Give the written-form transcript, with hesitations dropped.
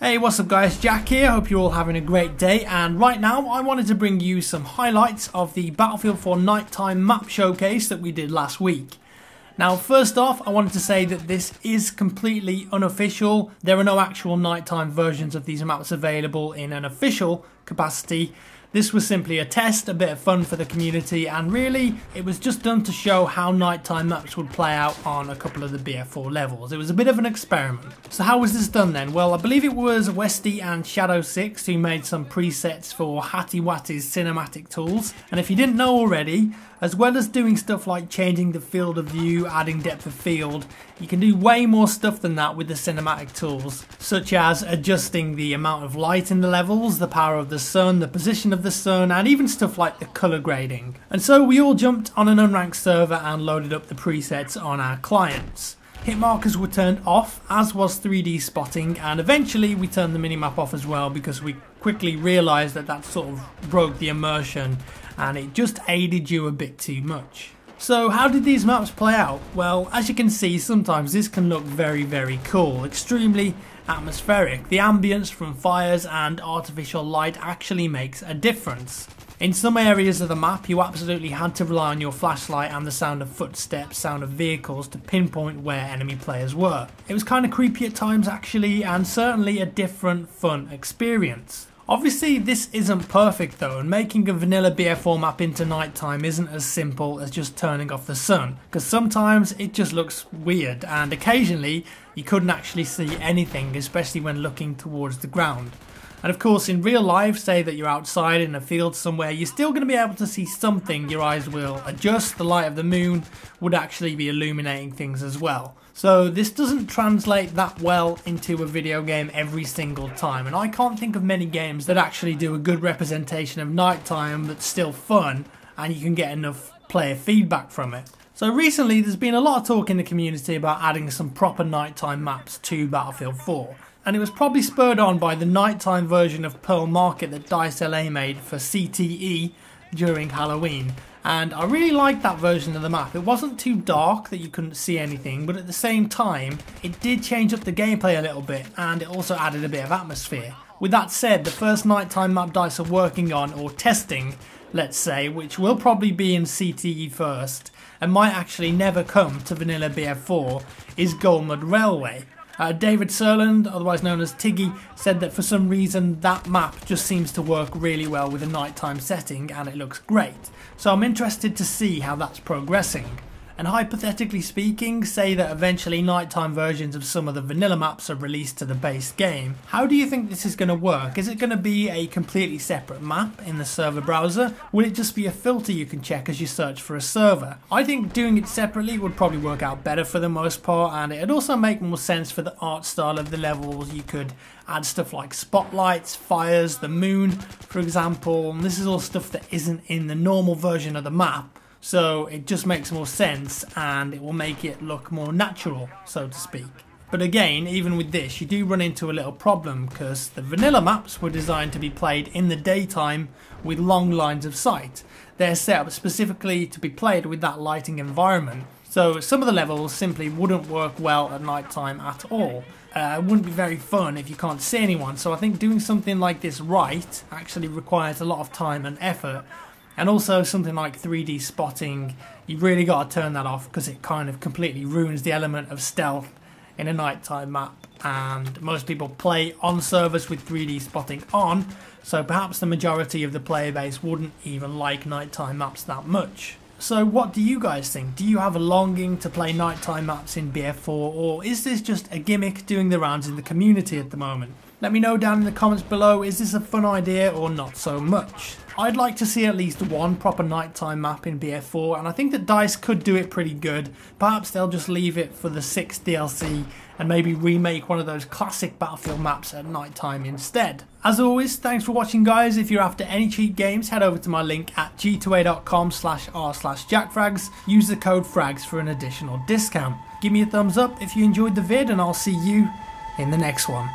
Hey, what's up guys, Jack here, hope you're all having a great day, and right now I wanted to bring you some highlights of the Battlefield 4 Nighttime map showcase that we did last week. Now first off, I wanted to say that this is completely unofficial. There are no actual nighttime versions of these maps available in an official capacity. This was simply a test, a bit of fun for the community, and really it was just done to show how nighttime maps would play out on a couple of the BF4 levels. It was a bit of an experiment. So how was this done then? Well, I believe it was Westie and Shadow6ix who made some presets for Hattie Wattie's cinematic tools. And if you didn't know already, as well as doing stuff like changing the field of view, adding depth of field, you can do way more stuff than that with the cinematic tools, such as adjusting the amount of light in the levels, the power of the sun, the position of the sun, and even stuff like the colour grading. And so we all jumped on an unranked server and loaded up the presets on our clients. Hit markers were turned off, as was 3D spotting, and eventually we turned the minimap off as well because we quickly realised that that sort of broke the immersion and it just aided you a bit too much. So how did these maps play out? Well, as you can see, sometimes this can look very cool, extremely atmospheric. The ambience from fires and artificial light actually makes a difference. In some areas of the map, you absolutely had to rely on your flashlight and the sound of footsteps, sound of vehicles to pinpoint where enemy players were. It was kind of creepy at times actually, and certainly a different fun experience. Obviously this isn't perfect though, and making a vanilla BF4 map into nighttime isn't as simple as just turning off the sun, because sometimes it just looks weird and occasionally you couldn't actually see anything, especially when looking towards the ground. And of course in real life, say that you're outside in a field somewhere, you're still going to be able to see something, your eyes will adjust, the light of the moon would actually be illuminating things as well. So this doesn't translate that well into a video game every single time, and I can't think of many games that actually do a good representation of nighttime that's still fun and you can get enough player feedback from it. So recently there's been a lot of talk in the community about adding some proper nighttime maps to Battlefield 4. And it was probably spurred on by the nighttime version of Pearl Market that DICE LA made for CTE during Halloween. And I really liked that version of the map. It wasn't too dark that you couldn't see anything, but at the same time, it did change up the gameplay a little bit, and it also added a bit of atmosphere. With that said, the first nighttime map DICE are working on, or testing, let's say, which will probably be in CTE first, and might actually never come to vanilla BF4, is Goldmud Railway. David Serland, otherwise known as Tiggy, said that for some reason that map just seems to work really well with a nighttime setting and it looks great. So I'm interested to see how that's progressing. And hypothetically speaking, say that eventually nighttime versions of some of the vanilla maps are released to the base game. How do you think this is going to work? Is it going to be a completely separate map in the server browser? Will it just be a filter you can check as you search for a server? I think doing it separately would probably work out better for the most part, and it'd also make more sense for the art style of the levels. You could add stuff like spotlights, fires, the moon, for example, and this is all stuff that isn't in the normal version of the map. So it just makes more sense and it will make it look more natural, so to speak. But again, even with this, you do run into a little problem because the vanilla maps were designed to be played in the daytime with long lines of sight. They're set up specifically to be played with that lighting environment. So some of the levels simply wouldn't work well at night time at all. It wouldn't be very fun if you can't see anyone. So I think doing something like this right actually requires a lot of time and effort. And also something like 3D spotting, you really got to turn that off because it kind of completely ruins the element of stealth in a nighttime map, and most people play on servers with 3D spotting on, so perhaps the majority of the player base wouldn't even like nighttime maps that much. So what do you guys think? Do you have a longing to play nighttime maps in BF4, or is this just a gimmick doing the rounds in the community at the moment? Let me know down in the comments below, is this a fun idea or not so much? I'd like to see at least one proper nighttime map in BF4, and I think that DICE could do it pretty good. Perhaps they'll just leave it for the 6th DLC and maybe remake one of those classic Battlefield maps at nighttime instead. As always, thanks for watching guys. If you're after any cheap games, head over to my link at g2a.com/r/jackfrags. Use the code FRAGS for an additional discount. Give me a thumbs up if you enjoyed the vid, and I'll see you in the next one.